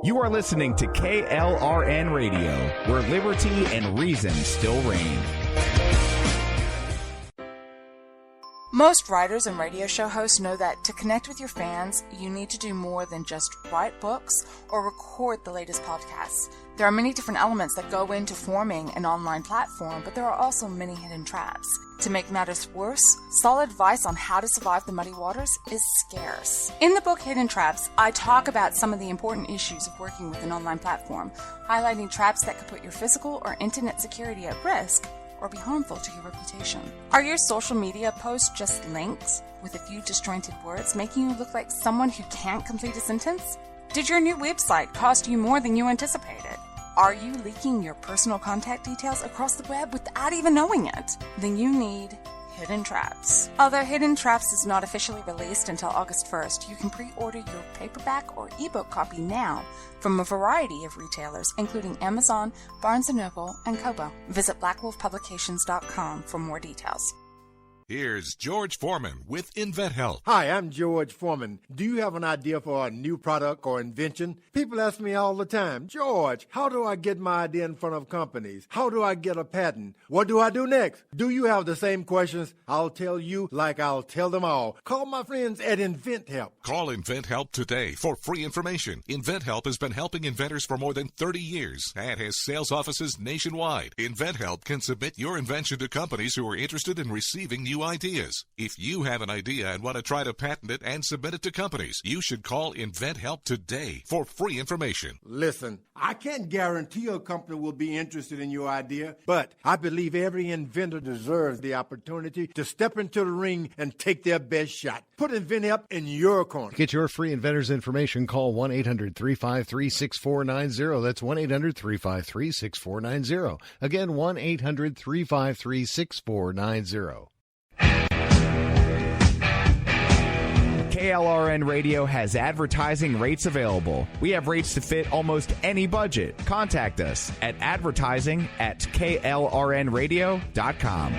You are listening to KLRN Radio, where liberty and reason still reign. Most writers and radio show hosts know that to connect with your fans, you need to do more than just write books or record the latest podcasts. There are many different elements that go into forming an online platform, but there are also many hidden traps. To make matters worse, solid advice on how to survive the muddy waters is scarce. In the book Hidden Traps, I talk about some of the important issues of working with an online platform, highlighting traps that could put your physical or internet security at risk or be harmful to your reputation. Are your social media posts just links with a few disjointed words, making you look like someone who can't complete a sentence? Did your new website cost you more than you anticipated? Are you leaking your personal contact details across the web without even knowing it? Then you need Hidden Traps. Although Hidden Traps is not officially released until August 1st, you can pre-order your paperback or ebook copy now from a variety of retailers, including Amazon, Barnes & Noble, and Kobo. Visit blackwolfpublications.com for more details. Here's George Foreman with InventHelp. Hi, I'm George Foreman. Do you have an idea for a new product or invention? People ask me all the time, George, how do I get my idea in front of companies? How do I get a patent? What do I do next? Do you have the same questions? I'll tell you like I'll tell them all. Call my friends at InventHelp. Call InventHelp today for free information. InventHelp has been helping inventors for more than 30 years and has sales offices nationwide. InventHelp can submit your invention to companies who are interested in receiving new ideas. If you have an idea and want to try to patent it and submit it to companies, you should call InventHelp today for free information. Listen, I can't guarantee a company will be interested in your idea, but I believe every inventor deserves the opportunity to step into the ring and take their best shot. Put InventHelp in your corner. To get your free inventor's information, call 1-800-353-6490. That's 1-800-353-6490. Again, 1-800-353-6490. KLRN Radio has advertising rates available. We have rates to fit almost any budget. Contact us at advertising@klrnradio.com.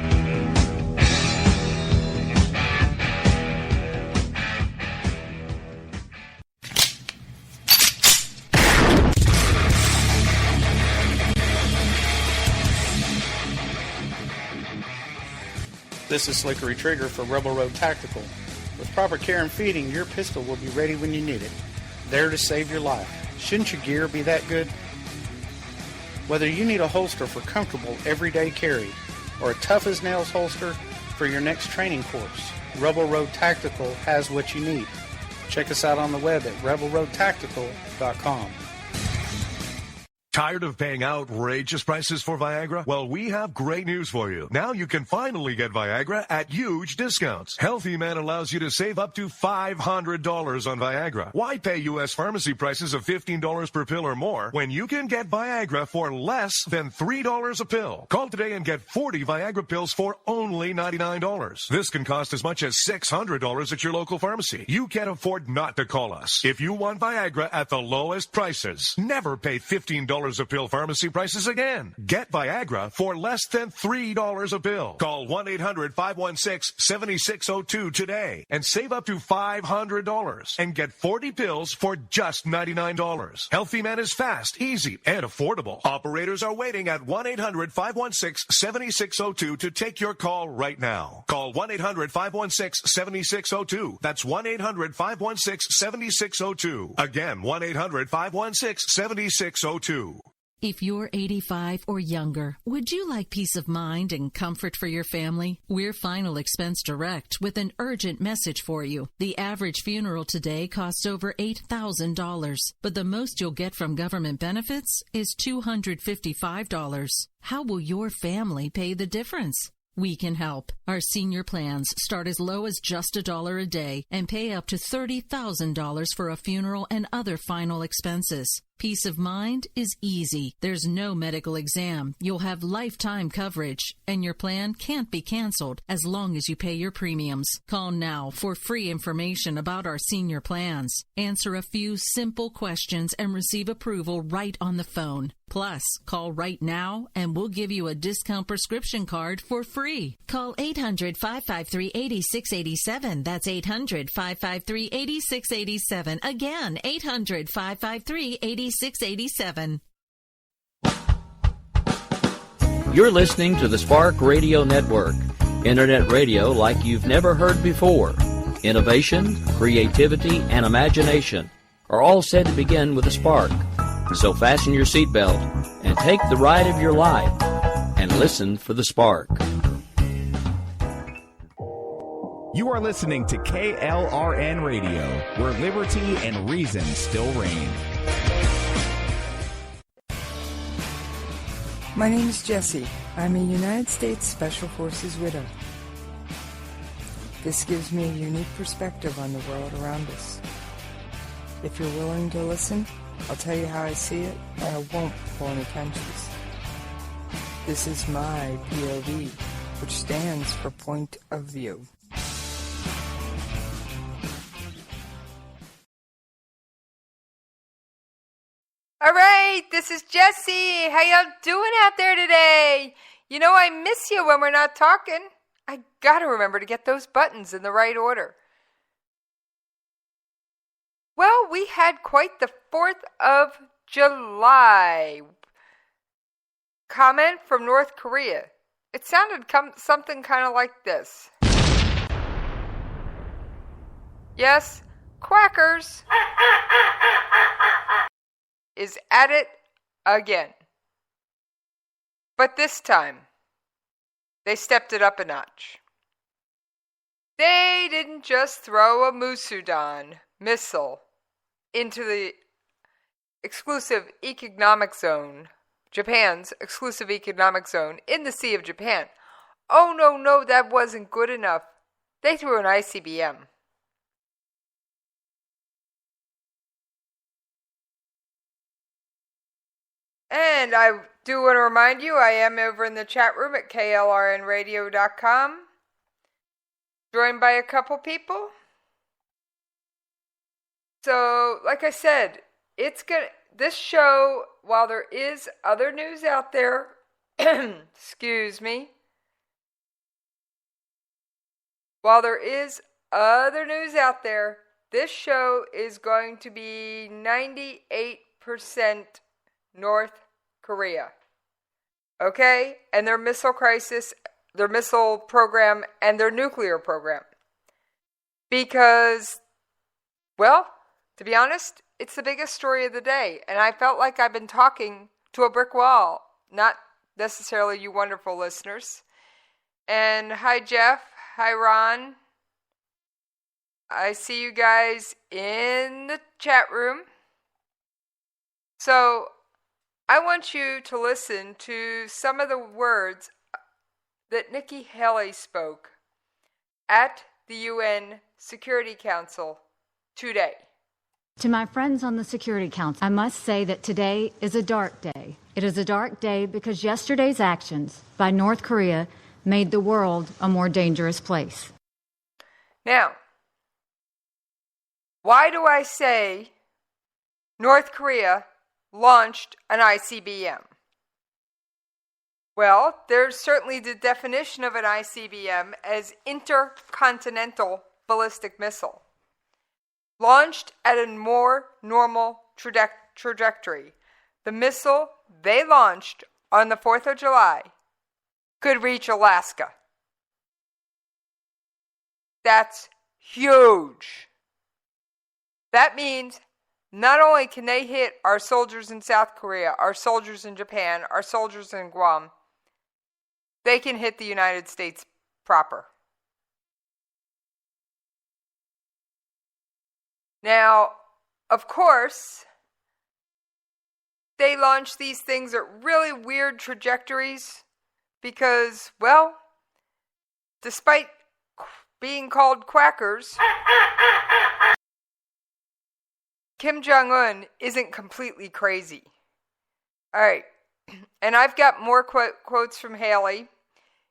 This is Slickery Trigger for Rebel Road Tactical. With proper care and feeding, your pistol will be ready when you need it, there to save your life. Shouldn't your gear be that good? Whether you need a holster for comfortable everyday carry or a tough-as-nails holster for your next training course, Rebel Road Tactical has what you need. Check us out on the web at rebelroadtactical.com. Tired of paying outrageous prices for Viagra? Well, we have great news for you. Now you can finally get Viagra at huge discounts. Healthy Man allows you to save up to $500 on Viagra. Why pay U.S. pharmacy prices of $15 per pill or more when you can get Viagra for less than $3 a pill? Call today and get 40 Viagra pills for only $99. This can cost as much as $600 at your local pharmacy. You can't afford not to call us. If you want Viagra at the lowest prices, never pay $15 a pill pharmacy prices again. Get Viagra for less than $3 a pill. Call 1-800-516-7602 today and save up to $500 and get 40 pills for just $99. Healthy Man is fast, easy, and affordable. Operators are waiting at 1-800-516-7602 to take your call right now. Call 1-800-516-7602. That's 1-800-516-7602. Again, 1-800-516-7602. If you're 85 or younger, would you like peace of mind and comfort for your family? We're Final Expense Direct with an urgent message for you. The average funeral today costs over $8,000, but the most you'll get from government benefits is $255. How will your family pay the difference? We can help. Our senior plans start as low as just $1 a day and pay up to $30,000 for a funeral and other final expenses. Peace of mind is easy. There's no medical exam. You'll have lifetime coverage, and your plan can't be canceled as long as you pay your premiums. Call now for free information about our senior plans. Answer a few simple questions and receive approval right on the phone. Plus, call right now and we'll give you a discount prescription card for free. Call 800-553-8687. That's 800-553-8687. Again, 800-553-8687. 8687. You're listening to the Spark Radio Network, Internet radio like you've never heard before. Innovation, creativity, and imagination are all said to begin with a spark. So fasten your seatbelt and take the ride of your life and listen for the spark. You are listening to KLRN Radio, where liberty and reason still reign. My name is Jessie. I'm a United States Special Forces widow. This gives me a unique perspective on the world around us. If you're willing to listen, I'll tell you how I see it, and I won't pull any punches. This is my POV, which stands for point of view. All right, this is Jessie. How y'all doing out there today? You know I miss you when we're not talking. I gotta remember to get those buttons in the right order. Well, we had quite the 4th of July. Comment from North Korea. It sounded something kind of like this. Yes, quackers is at it again. But this time, they stepped it up a notch. They didn't just throw a Musudan missile into the exclusive economic zone, Japan's exclusive economic zone in the Sea of Japan. Oh, no, that wasn't good enough. They threw an ICBM. And I do want to remind you, I am over in the chat room at KLRNRadio.com, joined by a couple people. So, like I said, this show, while there is other news out there, excuse me, while there is other news out there, this show is going to be 98% North Korea. Okay? And their missile crisis, their missile program, and their nuclear program. Because, well, to be honest, it's the biggest story of the day. And I felt like I've been talking to a brick wall. Not necessarily you wonderful listeners. And hi, Jeff. Hi, Ron. I see you guys in the chat room. So, I want you to listen to some of the words that Nikki Haley spoke at the UN Security Council today. To my friends on the Security Council, I must say that today is a dark day. It is a dark day because yesterday's actions by North Korea made the world a more dangerous place. Now, why do I say North Korea launched an ICBM? Well, there's certainly the definition of an ICBM as intercontinental ballistic missile. Launched at a more normal trajectory. The missile they launched on the 4th of July could reach Alaska. That's huge. That means not only can they hit our soldiers in South Korea, our soldiers in Japan, our soldiers in Guam, they can hit the United States proper. Now, of course, they launch these things at really weird trajectories because, well, despite being called quackers, Kim Jong-un isn't completely crazy. All right, and I've got more quotes from Haley.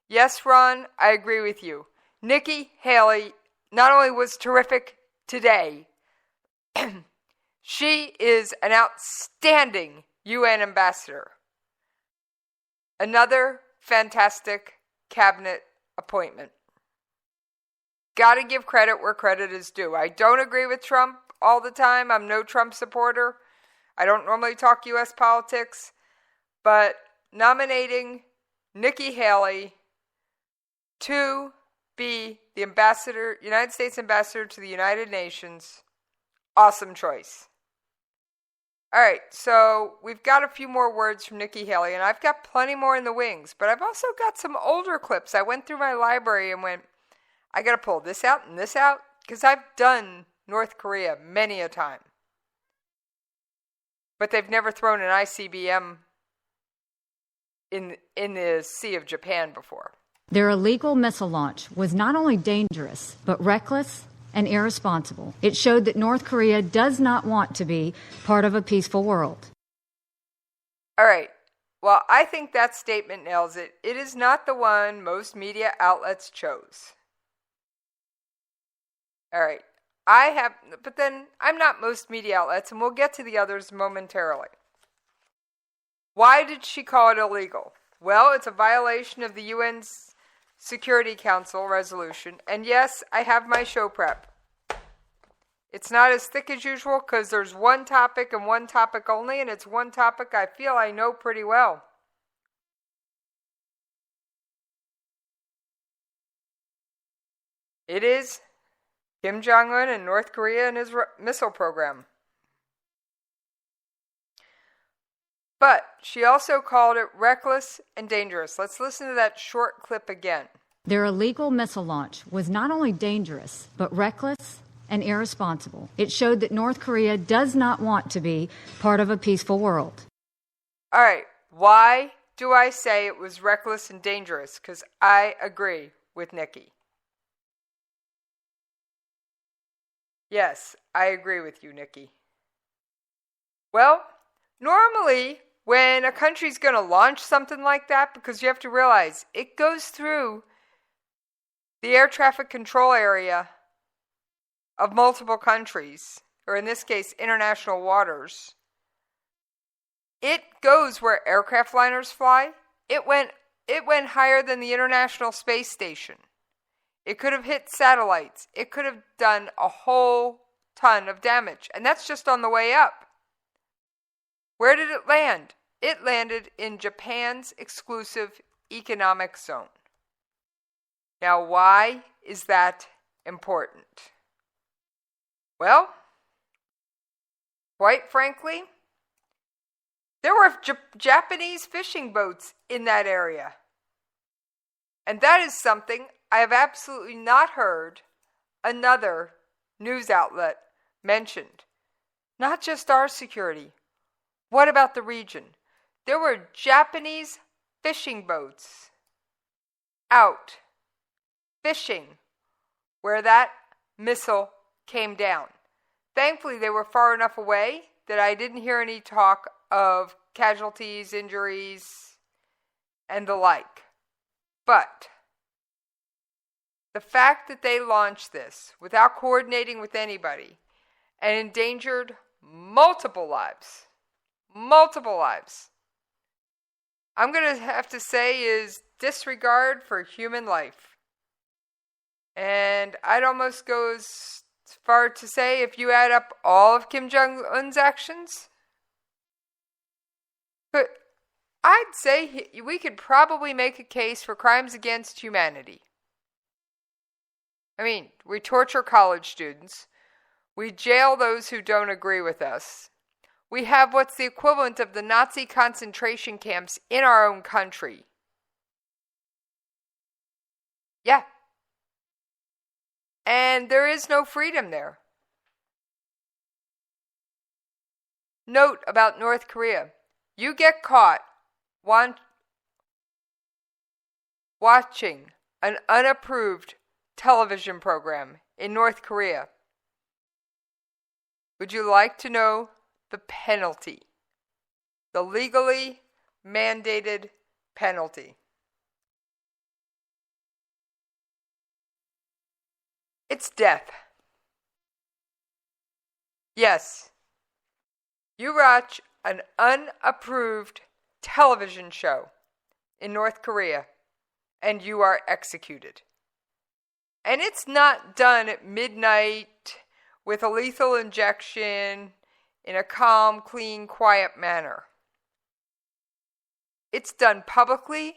Yes, Ron, I agree with you. Nikki Haley not only was terrific today, she is an outstanding UN ambassador. Another fantastic cabinet appointment. Got to give credit where credit is due. I don't agree with Trump all the time. I'm no Trump supporter. I don't normally talk U.S. politics, but nominating Nikki Haley to be the United States ambassador to the United Nations, awesome choice. All right, so we've got a few more words from Nikki Haley, and I've got plenty more in the wings, but I've also got some older clips. I went through my library and went, I got to pull this out and this out, because I've done North Korea many a time. But they've never thrown an ICBM in the Sea of Japan before. Their illegal missile launch was not only dangerous, but reckless and irresponsible. It showed that North Korea does not want to be part of a peaceful world. All right. Well, I think that statement nails it. It is not the one most media outlets chose. All right. But then I'm not most media outlets, and we'll get to the others momentarily. Why did she call it illegal? Well, it's a violation of the UN's Security Council resolution. And yes, I have my show prep. It's not as thick as usual because there's one topic and one topic only, and it's one topic I feel I know pretty well. It is Kim Jong-un and North Korea and his missile program. But she also called it reckless and dangerous. Let's listen to that short clip again. Their illegal missile launch was not only dangerous, but reckless and irresponsible. It showed that North Korea does not want to be part of a peaceful world. All right, why do I say it was reckless and dangerous? Because I agree with Nikki. Yes, I agree with you, Nikki. Well, normally when a country's going to launch something like that, because you have to realize it goes through the air traffic control area of multiple countries, or in this case, international waters. It goes where aircraft liners fly. It went higher than the International Space Station. It could have hit satellites. It could have done a whole ton of damage. And that's just on the way up. Where did it land? It landed in Japan's exclusive economic zone. Now, why is that important? Well, quite frankly, there were Japanese fishing boats in that area. And that is something I have absolutely not heard another news outlet mentioned. Not just our security. What about the region? There were Japanese fishing boats out fishing where that missile came down. Thankfully, they were far enough away that I didn't hear any talk of casualties, injuries, and the like. But the fact that they launched this without coordinating with anybody and endangered multiple lives, I'm going to have to say is disregard for human life. And I'd almost go as far to say if you add up all of Kim Jong-un's actions, but I'd say we could probably make a case for crimes against humanity. I mean, we torture college students. We jail those who don't agree with us. We have what's the equivalent of the Nazi concentration camps in our own country. Yeah. And there is no freedom there. Note about North Korea. You get caught watching an unapproved television program in North Korea. Would you like to know the penalty? The legally mandated penalty. It's death. Yes. You watch an unapproved television show in North Korea and you are executed. And it's not done at midnight with a lethal injection in a calm, clean, quiet manner. It's done publicly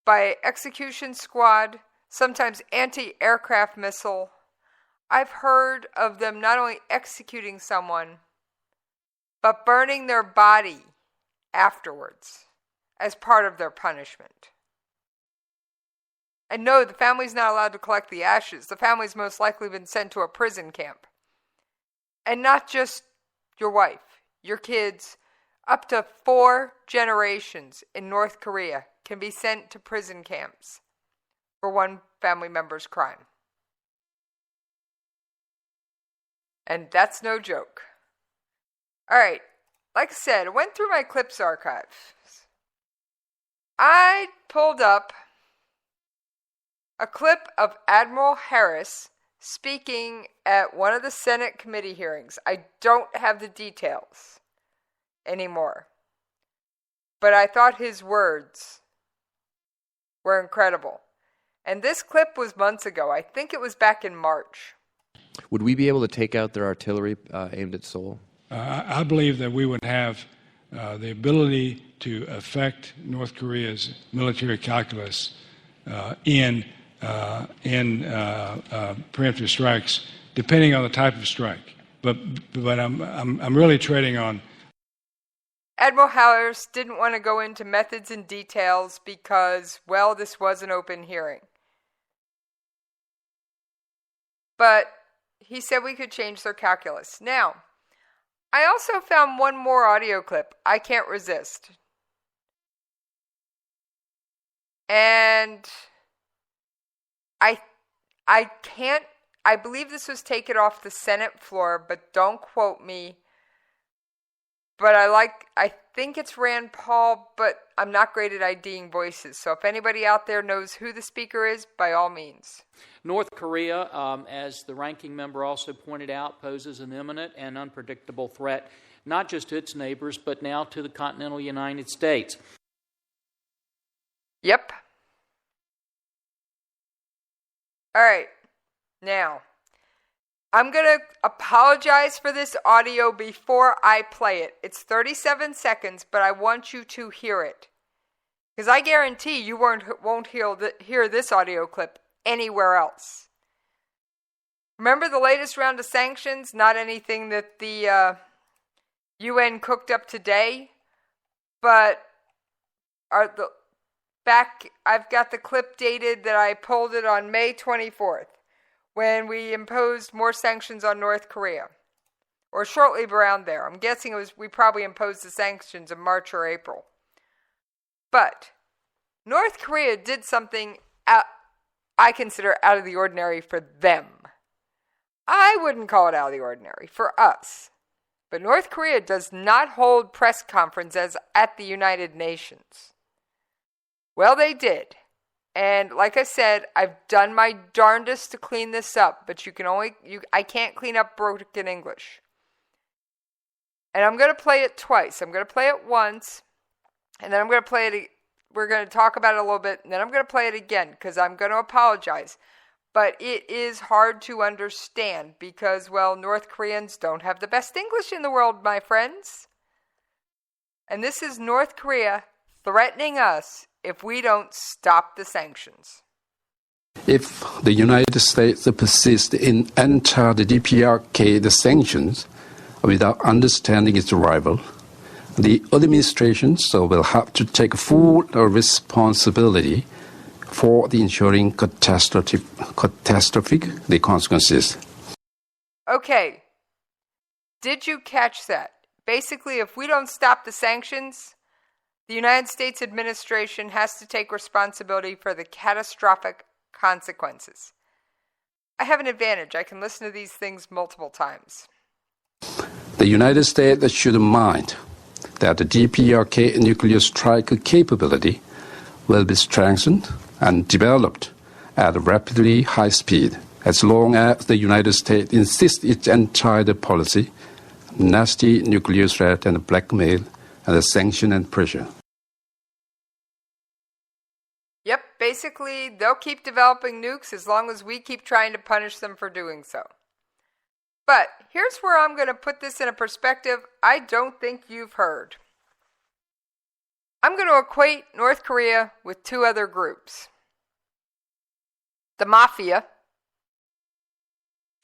by execution squad, sometimes anti-aircraft missile. I've heard of them not only executing someone, but burning their body afterwards as part of their punishment. And no, the family's not allowed to collect the ashes. The family's most likely been sent to a prison camp. And not just your wife, your kids, up to 4 generations in North Korea can be sent to prison camps for one family member's crime. And that's no joke. All right, like I said, I went through my clips archive. I pulled up a clip of Admiral Harris speaking at one of the Senate committee hearings. I don't have the details anymore, but I thought his words were incredible. And this clip was months ago. I think it was back in March. Would we be able to take out their artillery aimed at Seoul? I believe that we would have the ability to affect North Korea's military calculus in preemptive strikes, depending on the type of strike. But I'm really treading on. Admiral Harris didn't want to go into methods and details because, well, this was an open hearing. But he said we could change their calculus. Now, I also found one more audio clip I can't resist. And I believe this was taken off the Senate floor, but don't quote me. But I think it's Rand Paul, but I'm not great at IDing voices. So if anybody out there knows who the speaker is, by all means. North Korea, as the ranking member also pointed out, poses an imminent and unpredictable threat, not just to its neighbors, but now to the continental United States. Yep. All right. Now, I'm going to apologize for this audio before I play it. It's 37 seconds, but I want you to hear it. Because I guarantee you won't hear this audio clip anywhere else. Remember the latest round of sanctions? Not anything that the UN cooked up today, but I've got the clip dated that I pulled it on May 24th. When we imposed more sanctions on North Korea, or shortly around there. I'm guessing we probably imposed the sanctions in March or April. But North Korea did something I consider out of the ordinary for them. I wouldn't call it out of the ordinary for us. But North Korea does not hold press conferences at the United Nations. Well, they did. And like I said, I've done my darndest to clean this up, but I can't clean up broken English. And I'm going to play it twice. I'm going to play it once, and then I'm going to play it. We're going to talk about it a little bit, and then I'm going to play it again because I'm going to apologize. But it is hard to understand because, well, North Koreans don't have the best English in the world, my friends. And this is North Korea threatening us if we don't stop the sanctions. If the United States persists in enter the DPRK the sanctions without understanding its rival, the administration will have to take full responsibility for the ensuring catastrophic the consequences. Okay. Did you catch that? Basically, if we don't stop the sanctions, the United States administration has to take responsibility for the catastrophic consequences. I have an advantage. I can listen to these things multiple times. The United States should mind that the DPRK nuclear strike capability will be strengthened and developed at a rapidly high speed as long as the United States insists its entire policy, nasty nuclear threat and blackmail, and sanction and pressure. Yep, basically, they'll keep developing nukes as long as we keep trying to punish them for doing so. But here's where I'm going to put this in a perspective I don't think you've heard. I'm going to equate North Korea with two other groups. The mafia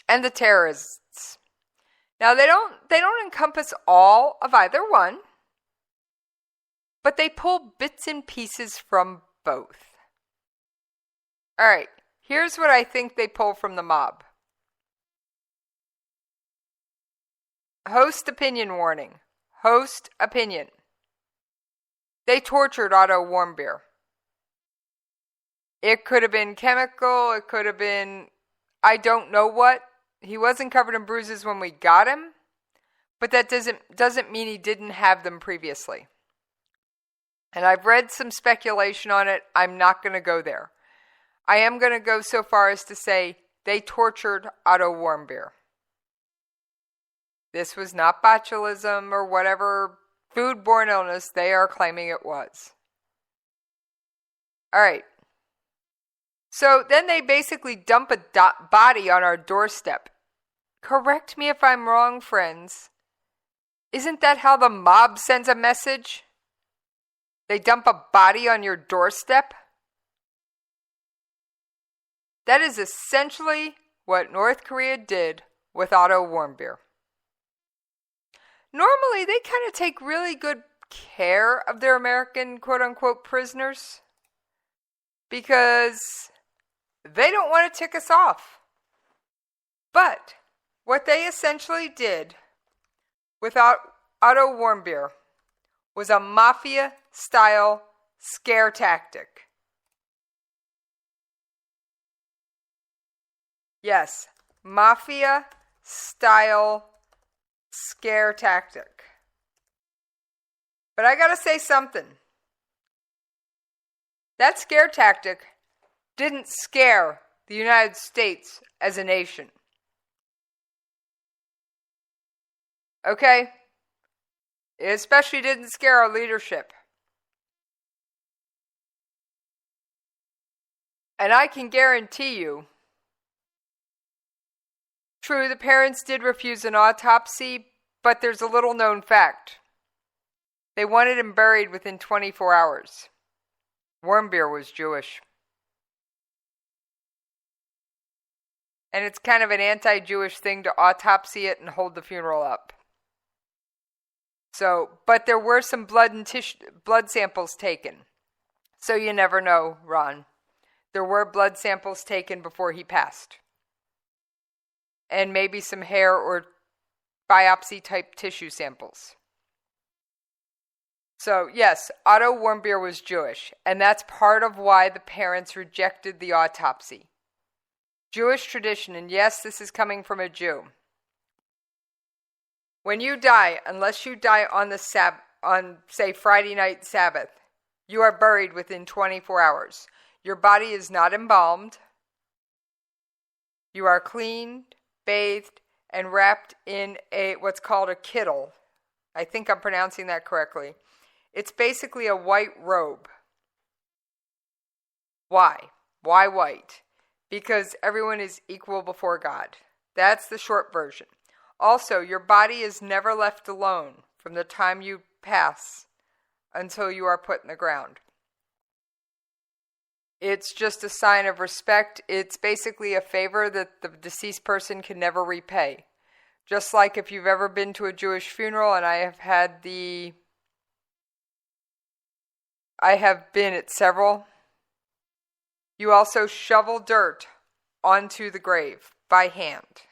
and the terrorists. Now they don't encompass all of either one, but they pull bits and pieces from both. All right, here's what I think they pull from the mob. Host opinion warning. Host opinion. They tortured Otto Warmbier. It could have been chemical. It could have been, I don't know what. He wasn't covered in bruises when we got him, but that doesn't mean he didn't have them previously. And I've read some speculation on it. I'm not going to go there. I am going to go so far as to say they tortured Otto Warmbier. This was not botulism or whatever foodborne illness they are claiming it was. All right. So then they basically dump a body on our doorstep. Correct me if I'm wrong, friends. Isn't that how the mob sends a message? They dump a body on your doorstep? That is essentially what North Korea did with Otto Warmbier. Normally, they kind of take really good care of their American quote-unquote prisoners because they don't want to tick us off. But what they essentially did with Otto Warmbier was a mafia-style scare tactic. Yes, mafia-style scare tactic. But I gotta say something. That scare tactic didn't scare the United States as a nation. Okay? It especially didn't scare our leadership. And I can guarantee you, true, the parents did refuse an autopsy, but there's a little known fact. They wanted him buried within 24 hours. Warmbier was Jewish. And it's kind of an anti-Jewish thing to autopsy it and hold the funeral up. So, but there were some blood samples taken. So you never know, Ron. There were blood samples taken before he passed. And maybe some hair or biopsy-type tissue samples. So, yes, Otto Warmbier was Jewish, and that's part of why the parents rejected the autopsy. Jewish tradition, and yes, this is coming from a Jew. When you die, unless you die on say, Friday night Sabbath, you are buried within 24 hours. Your body is not embalmed. You are cleaned, bathed, and wrapped in what's called a kittel. I think I'm pronouncing that correctly. It's basically a white robe. Why? Why white? Because everyone is equal before God. That's the short version. Also, your body is never left alone from the time you pass until you are put in the ground. It's just a sign of respect. It's basically a favor that the deceased person can never repay. Just like if you've ever been to a Jewish funeral, and I have been at several, you also shovel dirt onto the grave by hand.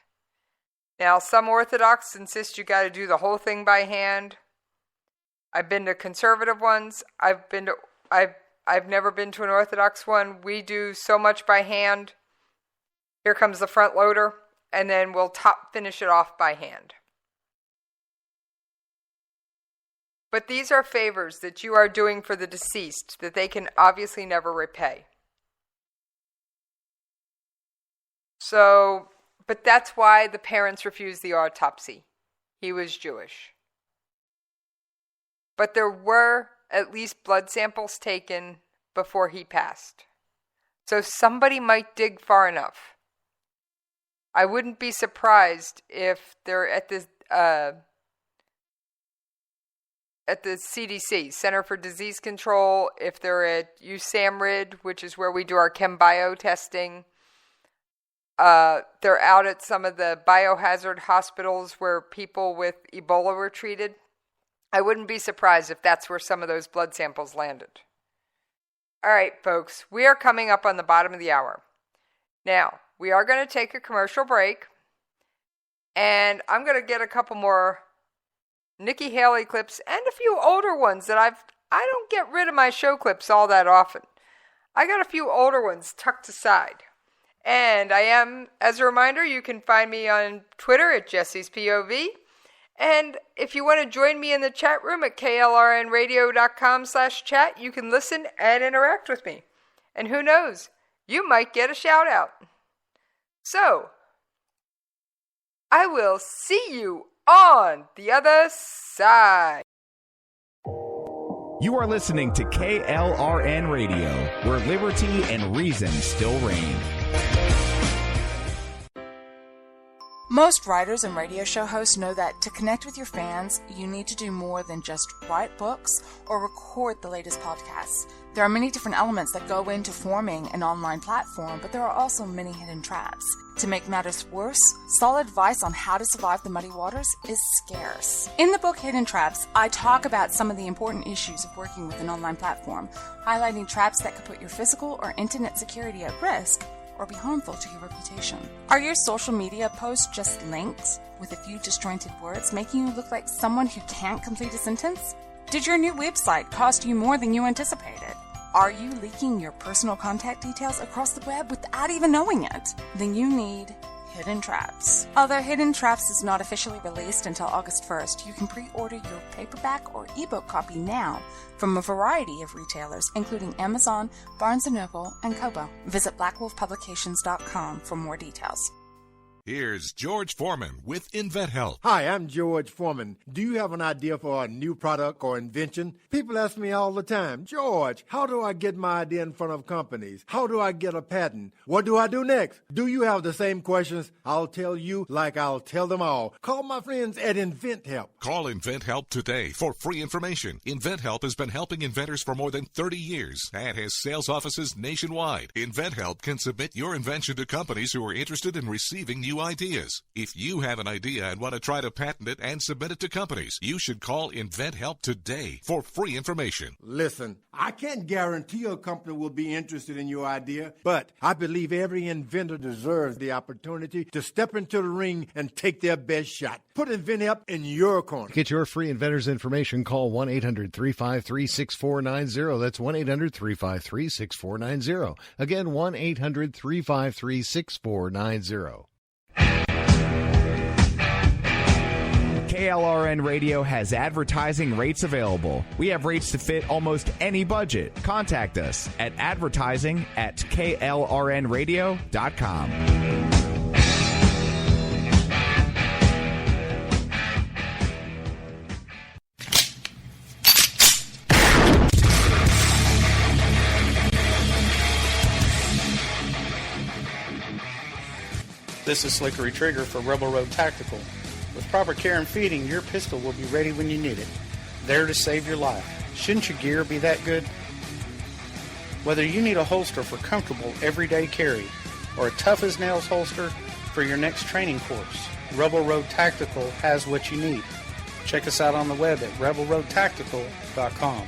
Now, some Orthodox insist you got to do the whole thing by hand. I've been to conservative ones. I've never been to an Orthodox one. We do so much by hand. Here comes the front loader, and then we'll finish it off by hand. But these are favors that you are doing for the deceased that they can obviously never repay. So, but that's why the parents refused the autopsy. He was Jewish. But there were at least blood samples taken before he passed. So somebody might dig far enough I wouldn't be surprised if they're at the CDC, Center for Disease Control, if they're at USAMRIID, which is where we do our ChemBio testing. They're out at some of the biohazard hospitals where people with Ebola were treated. I wouldn't be surprised if that's where some of those blood samples landed. All right, folks, we are coming up on the bottom of the hour. Now, we are going to take a commercial break, and I'm going to get a couple more Nikki Haley clips and a few older ones that I don't get rid of my show clips all that often. I got a few older ones tucked aside. And I am, as a reminder, you can find me on Twitter at Jessie's POV. And if you want to join me in the chat room at KLRNRadio.com/chat, you can listen and interact with me. And who knows, you might get a shout out. So, I will see you on the other side. You are listening to KLRN Radio, where liberty and reason still reign. Most writers and radio show hosts know that to connect with your fans, you need to do more than just write books or record the latest podcasts. There are many different elements that go into forming an online platform, but there are also many hidden traps. To make matters worse, solid advice on how to survive the muddy waters is scarce. In the book Hidden Traps, I talk about some of the important issues of working with an online platform, highlighting traps that could put your physical or internet security at risk or be harmful to your reputation. Are your social media posts just links with a few disjointed words, making you look like someone who can't complete a sentence? Did your new website cost you more than you anticipated? Are you leaking your personal contact details across the web without even knowing it? Then you need Hidden Traps. Although Hidden Traps is not officially released until August 1st, you can pre-order your paperback or ebook copy now from a variety of retailers, including Amazon, Barnes & Noble, and Kobo. Visit blackwolfpublications.com for more details. Here's George Foreman with InventHelp. Hi, I'm George Foreman. Do you have an idea for a new product or invention? People ask me all the time, George, how do I get my idea in front of companies? How do I get a patent? What do I do next? Do you have the same questions? I'll tell you like I'll tell them all. Call my friends at InventHelp. Call InventHelp today for free information. InventHelp has been helping inventors for more than 30 years and has sales offices nationwide. InventHelp can submit your invention to companies who are interested in receiving new ideas. If you have an idea and want to try to patent it and submit it to companies, you should call InventHelp today for free information. Listen, I can't guarantee a company will be interested in your idea, but I believe every inventor deserves the opportunity to step into the ring and take their best shot. Put InventHelp in your corner. To get your free inventor's information, call 1-800-353-6490. That's 1-800-353-6490. Again, 1-800-353-6490. KLRN Radio has advertising rates available. We have rates to fit almost any budget. Contact us at advertising@klrnradio.com. This is Slickery Trigger for Rebel Road Tactical. With proper care and feeding, your pistol will be ready when you need it, there to save your life. Shouldn't your gear be that good? Whether you need a holster for comfortable everyday carry or a tough-as-nails holster for your next training course, Rebel Road Tactical has what you need. Check us out on the web at rebelroadtactical.com.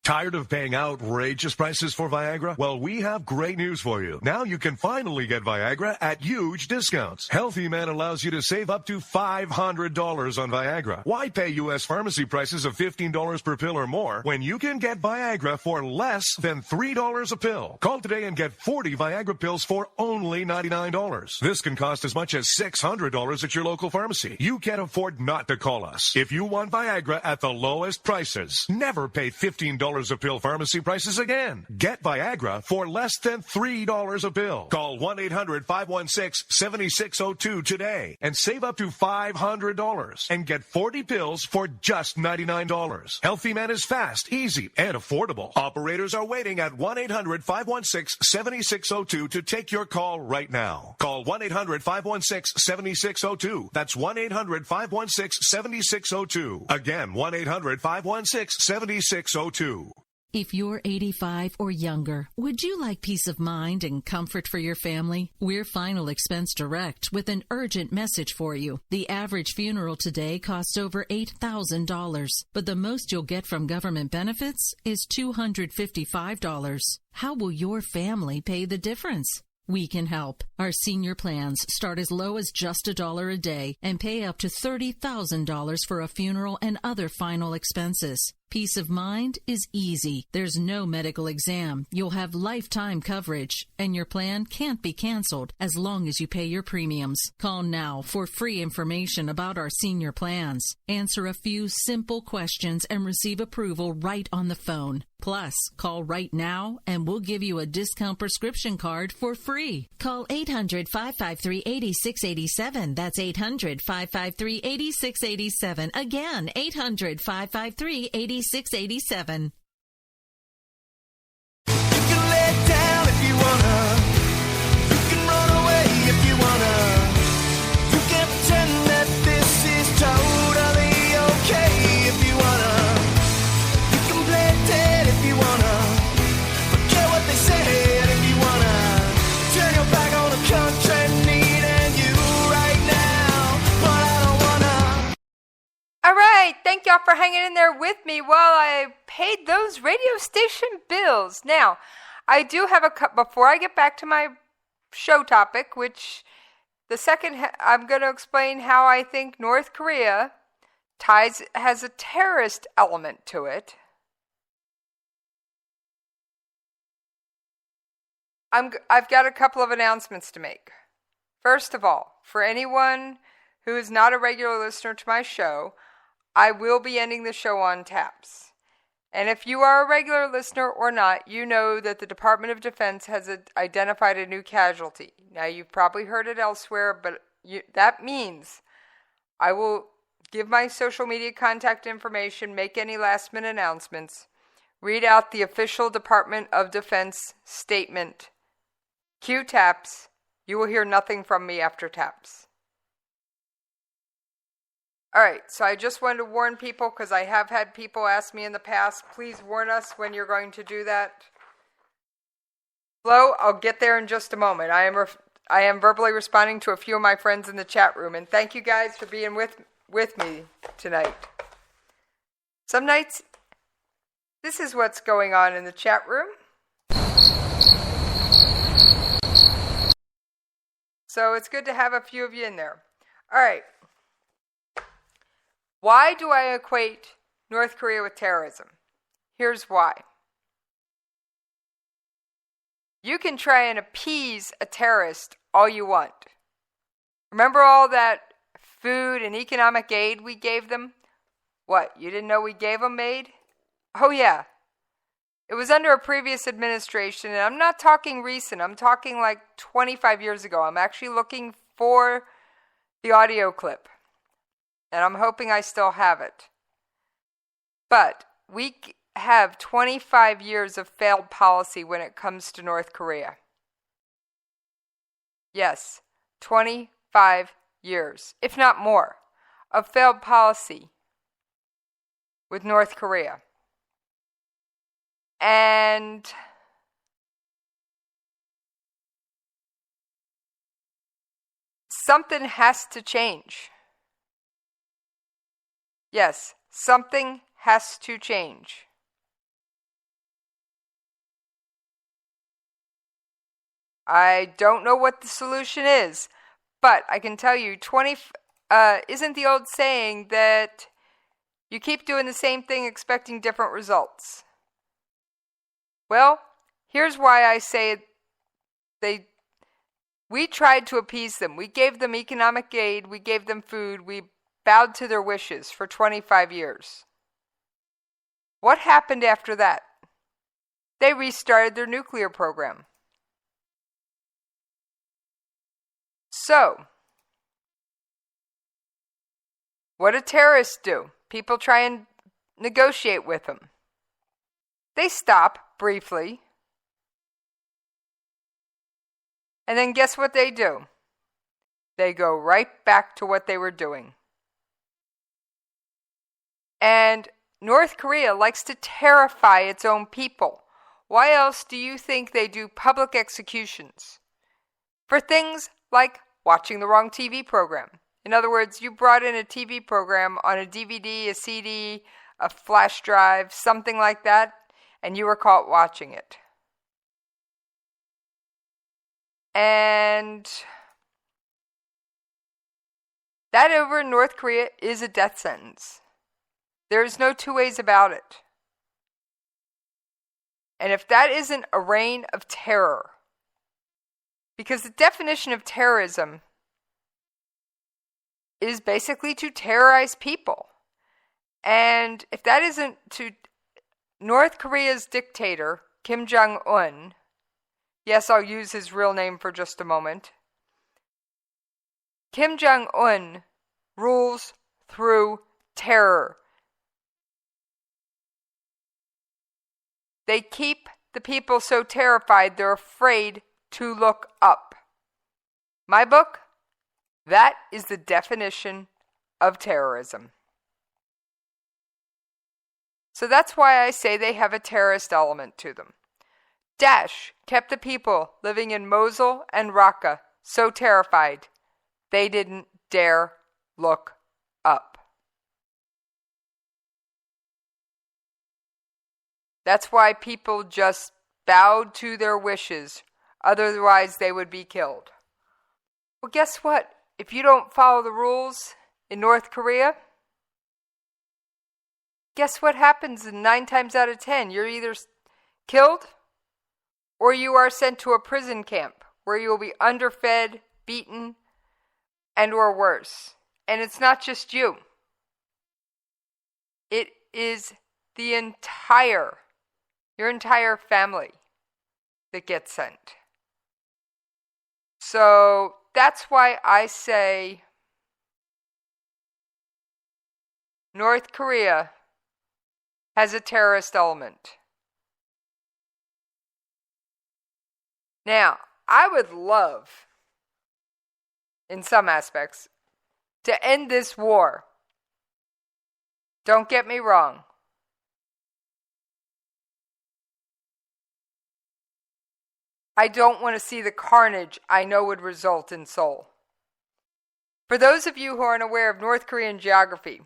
Tired of paying outrageous prices for Viagra? Well, we have great news for you. Now you can finally get Viagra at huge discounts. Healthy Man allows you to save up to $500 on Viagra. Why pay U.S. pharmacy prices of $15 per pill or more when you can get Viagra for less than $3 a pill? Call today and get 40 Viagra pills for only $99. This can cost as much as $600 at your local pharmacy. You can't afford not to call us. If you want Viagra at the lowest prices, never pay $15 $3 a pill pharmacy prices again. Get Viagra for less than $3 a pill. Call 1-800-516-7602 today and save up to $500 and get 40 pills for just $99. Healthy Man is fast, easy, and affordable. Operators are waiting at 1-800-516-7602 to take your call right now. Call 1-800-516-7602. That's 1-800-516-7602. Again, 1-800-516-7602. If you're 85 or younger, would you like peace of mind and comfort for your family? We're Final Expense Direct with an urgent message for you. The average funeral today costs over $8,000, but the most you'll get from government benefits is $255. How will your family pay the difference? We can help. Our senior plans start as low as just $1 a day and pay up to $30,000 for a funeral and other final expenses. Peace of mind is easy. There's no medical exam. You'll have lifetime coverage, and your plan can't be canceled as long as you pay your premiums. Call now for free information about our senior plans. Answer a few simple questions and receive approval right on the phone. Plus, call right now and we'll give you a discount prescription card for free. Call 800-553-8687. That's 800-553-8687. Again, 800-553-8687. 687. You can lay down if you wanna. You can run away if you wanna. You can pretend that this is totally okay if you wanna. You can play dead if you wanna. Forget what they said if you wanna. Turn your back on the country needing you right now, but I don't wanna. All right, thank y'all for hanging in there with me while I paid those radio station bills. Now, I do have before I get back to my show topic, which the second I'm going to explain how I think North Korea has a terrorist element to it. I've got a couple of announcements to make. First of all, for anyone who is not a regular listener to my show, I will be ending the show on taps. And if you are a regular listener or not, you know that the Department of Defense has identified a new casualty. Now, you've probably heard it elsewhere, but that means I will give my social media contact information, make any last-minute announcements, read out the official Department of Defense statement. Cue taps. You will hear nothing from me after taps. All right, so I just wanted to warn people because I have had people ask me in the past, please warn us when you're going to do that. Flo, I'll get there in just a moment. I am verbally responding to a few of my friends in the chat room, and thank you guys for being with me tonight. Some nights, this is what's going on in the chat room. So it's good to have a few of you in there. All right. Why do I equate North Korea with terrorism? Here's why. You can try and appease a terrorist all you want. Remember all that food and economic aid we gave them? What, you didn't know we gave them aid? Oh yeah. It was under a previous administration, and I'm not talking recent. I'm talking like 25 years ago. I'm actually looking for the audio clip. And I'm hoping I still have it. But we have 25 years of failed policy when it comes to North Korea. Yes, 25 years, if not more, of failed policy with North Korea. And something has to change. Yes, something has to change. I don't know what the solution is, but I can tell you, isn't the old saying that you keep doing the same thing expecting different results? Well, here's why I say we tried to appease them. We gave them economic aid, we gave them food, we bowed to their wishes for 25 years. What happened after that? they restarted their nuclear program. So, what do terrorists do? People try and negotiate with them. They stop briefly. And then guess what they do? They go right back to what they were doing. And North Korea likes to terrify its own people. Why else do you think they do public executions? For things like watching the wrong TV program. In other words, you brought in a TV program on a DVD, a CD, a flash drive, something like that, and you were caught watching it. And that over in North Korea is a death sentence. There's no two ways about it. And if that isn't a reign of terror, because the definition of terrorism is basically to terrorize people. And if that isn't to North Korea's dictator, Kim Jong-un, yes, I'll use his real name for just a moment. Kim Jong-un rules through terror. They keep the people so terrified they're afraid to look up. My book, that is the definition of terrorism. So that's why I say they have a terrorist element to them. Daesh kept the people living in Mosul and Raqqa so terrified they didn't dare look up. That's why people just bowed to their wishes, otherwise they would be killed. Well, guess what? If you don't follow the rules in North Korea, guess what happens 9 times out of 10? You're either killed or you are sent to a prison camp where you will be underfed, beaten, and or worse. And it's not just you. It is the your entire family that gets sent. So that's why I say North Korea has a terrorist element. Now, I would love, in some aspects, to end this war. Don't get me wrong. I don't want to see the carnage I know would result in Seoul. For those of you who aren't aware of North Korean geography,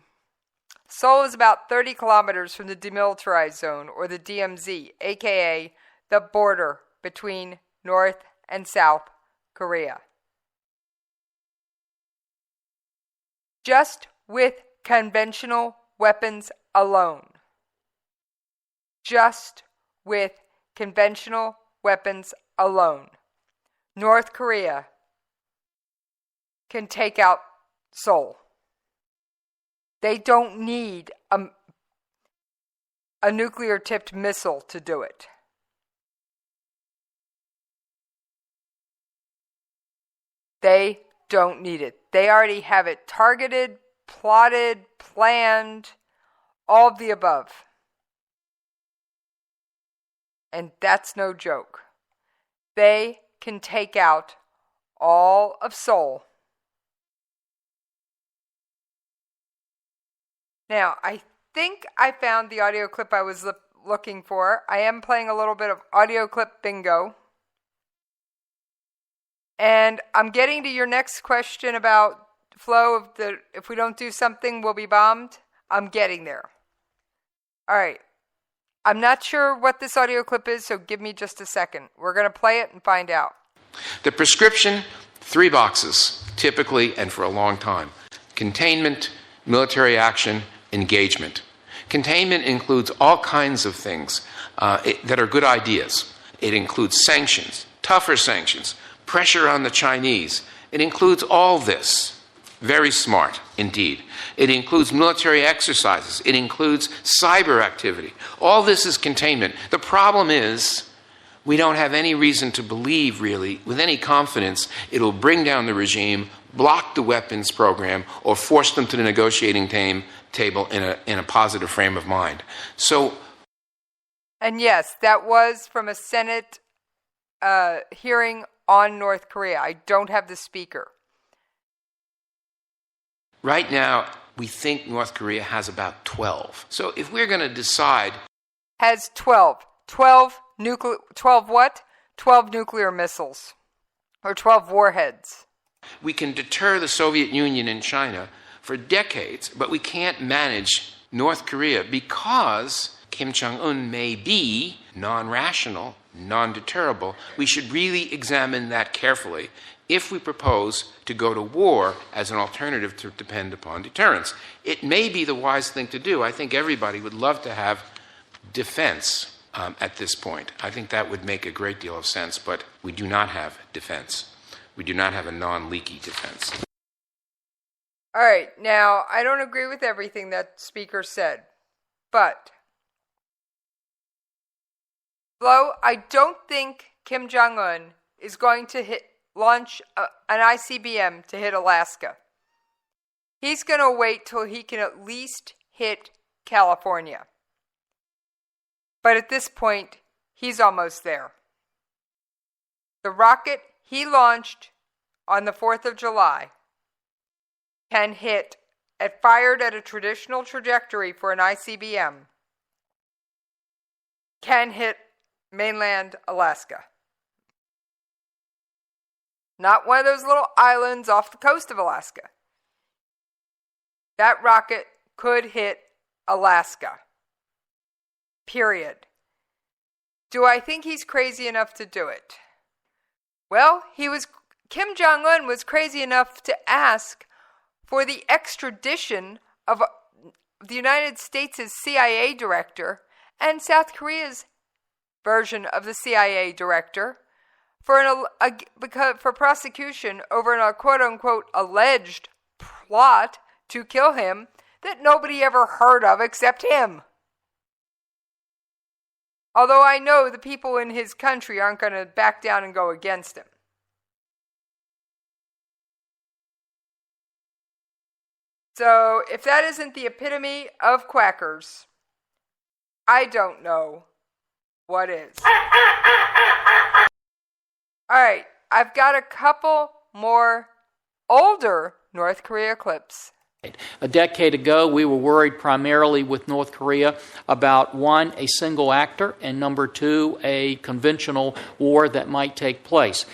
Seoul is about 30 kilometers from the demilitarized zone, or the DMZ, aka the border between North and South Korea. Just with conventional weapons alone. Just with conventional weapons alone, North Korea can take out Seoul. They don't need a nuclear-tipped missile to do it. They don't need it. They already have it targeted, plotted, planned, all of the above. And that's no joke. They can take out all of Seoul. Now, I think I found the audio clip I was looking for. I am playing a little bit of audio clip bingo. And I'm getting to your next question about flow of the, if we don't do something, we'll be bombed. I'm getting there. All right. I'm not sure what this audio clip is, so give me just a second. We're going to play it and find out. The prescription, 3 boxes, typically and for a long time. Containment, military action, engagement. Containment includes all kinds of things that are good ideas. It includes sanctions, tougher sanctions, pressure on the Chinese. It includes all this. Very smart, indeed. It includes military exercises. It includes cyber activity. All this is containment. The problem is we don't have any reason to believe, really, with any confidence, it'll bring down the regime, block the weapons program, or force them to the negotiating table in a positive frame of mind. So, and yes, that was from a Senate hearing on North Korea. I don't have the speaker. Right now, we think North Korea has about 12. So if we're going to decide... Has 12. 12 what? 12 nuclear missiles. Or 12 warheads. We can deter the Soviet Union and China for decades, but we can't manage North Korea because Kim Jong-un may be non-rational, non-deterrable. We should really examine that carefully if we propose to go to war as an alternative to depend upon deterrence. It may be the wise thing to do. I think everybody would love to have defense at this point. I think that would make a great deal of sense, but we do not have defense. We do not have a non-leaky defense. All right, now, I don't agree with everything that speaker said, but, Flo, I don't think Kim Jong-un is going to launch an ICBM to hit Alaska. He's going to wait till he can at least hit California. But at this point, he's almost there. The rocket he launched on the 4th of July can hit, fired at a traditional trajectory for an ICBM, can hit mainland Alaska. Not one of those little islands off the coast of Alaska. That rocket could hit Alaska. Period. Do I think he's crazy enough to do it? Well, Kim Jong-un was crazy enough to ask for the extradition of the United States' CIA director and South Korea's version of the CIA director for prosecution over a quote-unquote alleged plot to kill him that nobody ever heard of except him. Although I know the people in his country aren't going to back down and go against him. So, if that isn't the epitome of quackers, I don't know what is. All right, I've got a couple more older North Korea clips. A decade ago, we were worried primarily with North Korea about, one, a single actor, and number two, a conventional war that might take place.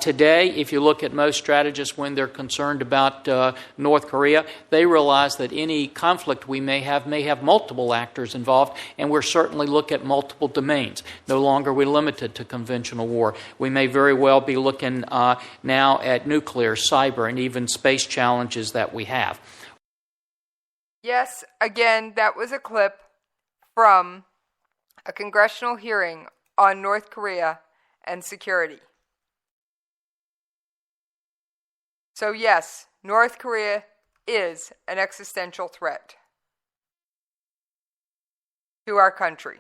Today, if you look at most strategists when they're concerned about North Korea, they realize that any conflict we may have multiple actors involved, and we're certainly looking at multiple domains. No longer are we limited to conventional war. We may very well be looking now at nuclear, cyber, and even space challenges that we have. Yes, again, that was a clip from a congressional hearing on North Korea and security. So yes, North Korea is an existential threat to our country.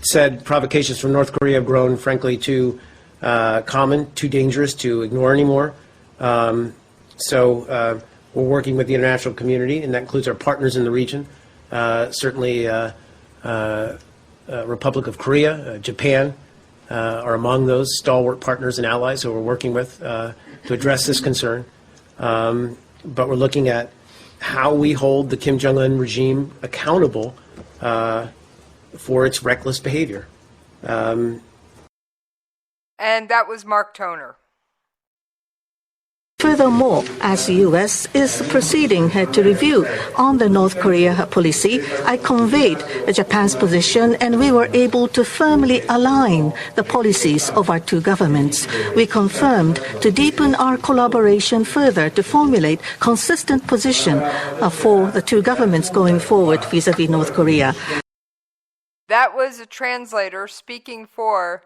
Said provocations from North Korea have grown, frankly, too common, too dangerous to ignore anymore. So we're working with the international community, and that includes our partners in the region. Certainly, Republic of Korea, Japan are among those stalwart partners and allies who we're working with to address this concern. But we're looking at how we hold the Kim Jong-un regime accountable for its reckless behavior. And that was Mark Toner. Furthermore, as the U.S. is proceeding to review on the North Korea policy, I conveyed Japan's position, and we were able to firmly align the policies of our two governments. We confirmed to deepen our collaboration further to formulate consistent position for the two governments going forward vis-a-vis North Korea. That was a translator speaking for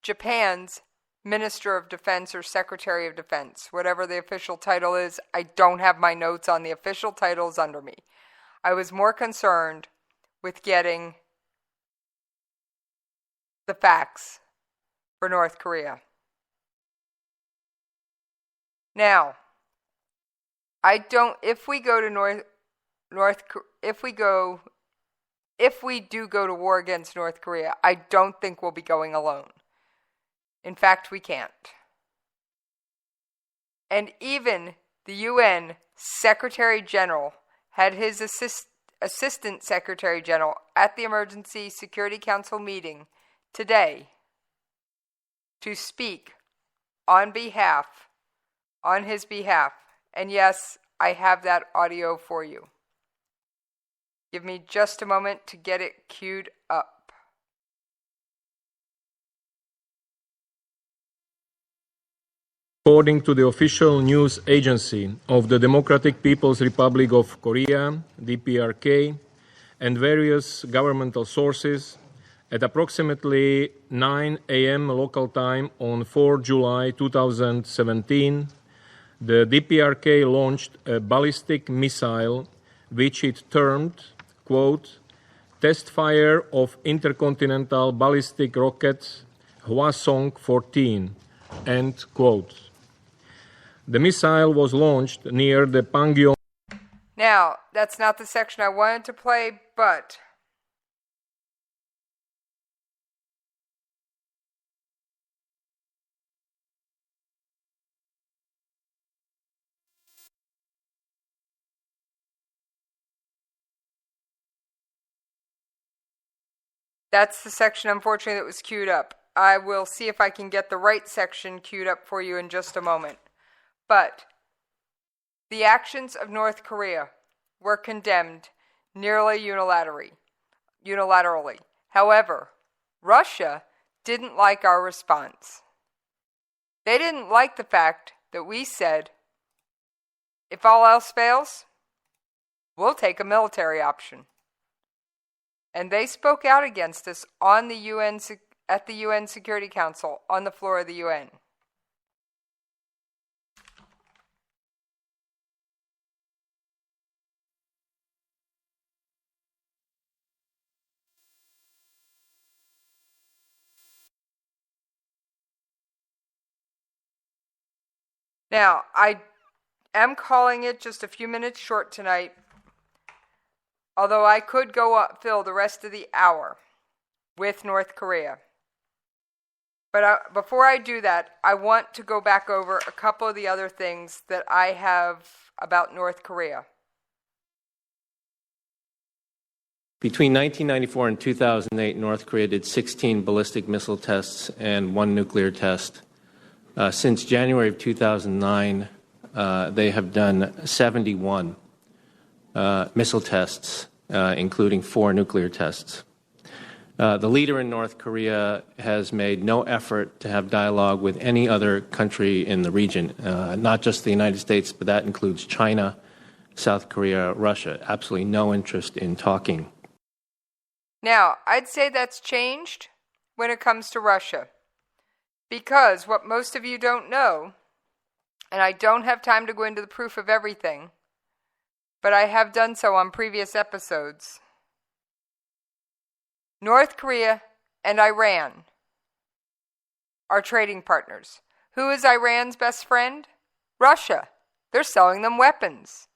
Japan's Minister of Defense or Secretary of Defense, whatever the official title is. I don't have my notes on the official titles under me. I was more concerned with getting the facts for North Korea. Now, if we do go to war against North Korea, I don't think we'll be going alone. In fact, we can't. And even the UN Secretary General had his Assistant Secretary General at the Emergency Security Council meeting today to speak on his behalf. And yes, I have that audio for you. Give me just a moment to get it queued up. According to the official news agency of the Democratic People's Republic of Korea, DPRK, and various governmental sources, at approximately 9 a.m. local time on 4 July 2017, the DPRK launched a ballistic missile which it termed, quote, test fire of intercontinental ballistic rocket Hwasong-14, end quote. The missile was launched near the Pangyong. Now, that's not the section I wanted to play, but that's the section, unfortunately, that was queued up. I will see if I can get the right section queued up for you in just a moment. But the actions of North Korea were condemned nearly unilaterally. However, Russia didn't like our response. They didn't like the fact that we said, if all else fails, we'll take a military option. And they spoke out against us at the UN Security Council on the floor of the UN. Now, I am calling it just a few minutes short tonight, although I could fill the rest of the hour with North Korea. But before I do that, I want to go back over a couple of the other things that I have about North Korea. Between 1994 and 2008, North Korea did 16 ballistic missile tests and 1 nuclear test. Since January of 2009, they have done 71 missile tests, including 4 nuclear tests. The leader in North Korea has made no effort to have dialogue with any other country in the region, not just the United States, but that includes China, South Korea, Russia. Absolutely no interest in talking. Now, I'd say that's changed when it comes to Russia. Because what most of you don't know, and I don't have time to go into the proof of everything, but I have done so on previous episodes, North Korea and Iran are trading partners. Who is Iran's best friend? Russia. They're selling them weapons,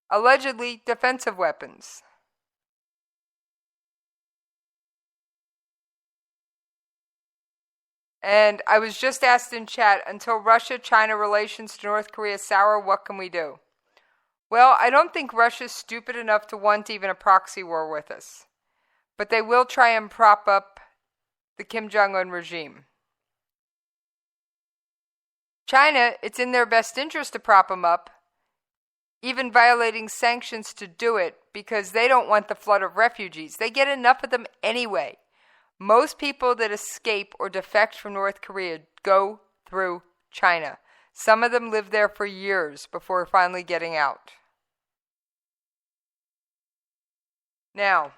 allegedly defensive weapons. And I was just asked in chat, until Russia-China relations to North Korea sour, what can we do? Well, I don't think Russia's stupid enough to want even a proxy war with us. But they will try and prop up the Kim Jong-un regime. China, it's in their best interest to prop them up, even violating sanctions to do it, because they don't want the flood of refugees. They get enough of them anyway. Most people that escape or defect from North Korea go through China. Some of them live there for years before finally getting out. Now,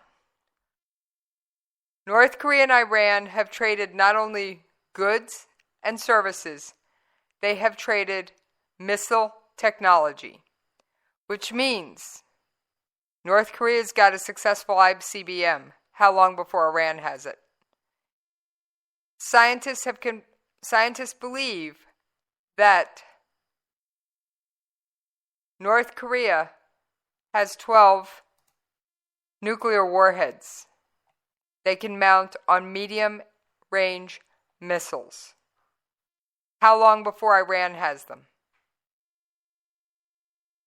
North Korea and Iran have traded not only goods and services, they have traded missile technology, which means North Korea's got a successful ICBM. How long before Iran has it? Scientists believe that North Korea has 12 nuclear warheads they can mount on medium-range missiles. How long before Iran has them?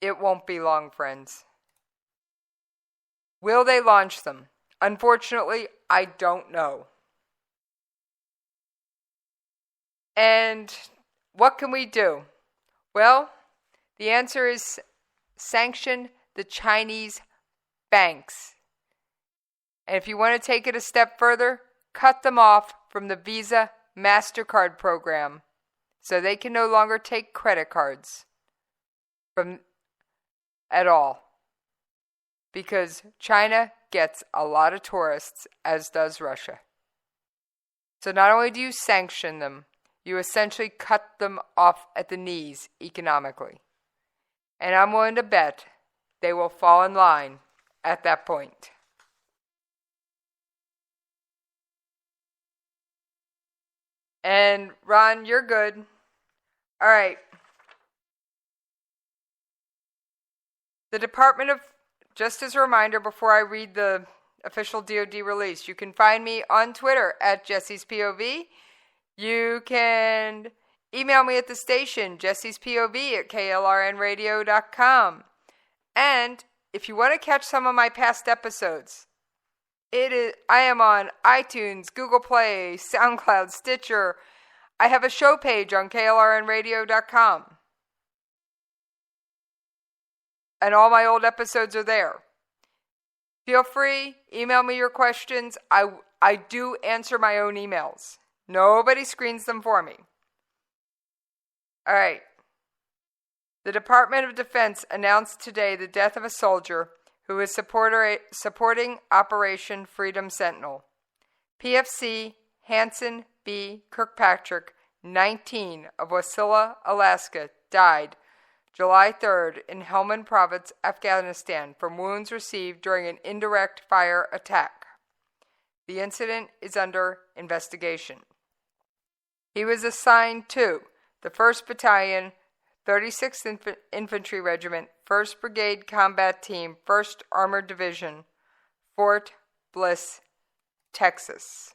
It won't be long, friends. Will they launch them? Unfortunately, I don't know. And what can we do? Well, the answer is sanction the Chinese banks. And if you want to take it a step further, cut them off from the Visa MasterCard program so they can no longer take credit cards at all. Because China gets a lot of tourists, as does Russia. So not only do you sanction them, you essentially cut them off at the knees economically. And I'm willing to bet they will fall in line at that point. And Ron, you're good. All right. The Department of, just as a reminder before I read the official DoD release, you can find me on Twitter at Jesse's POV. You can email me at the station, Jesse's POV at KLRNRadio.com. And if you want to catch some of my past episodes, I am on iTunes, Google Play, SoundCloud, Stitcher. I have a show page on KLRNRadio.com. And all my old episodes are there. Feel free, email me your questions. I do answer my own emails. Nobody screens them for me. All right. The Department of Defense announced today the death of a soldier who is supporting Operation Freedom Sentinel. PFC Hanson B. Kirkpatrick, 19, of Wasilla, Alaska, died July 3rd in Helmand Province, Afghanistan, from wounds received during an indirect fire attack. The incident is under investigation. He was assigned to the 1st Battalion, 36th Infantry Regiment, 1st Brigade Combat Team, 1st Armored Division, Fort Bliss, Texas.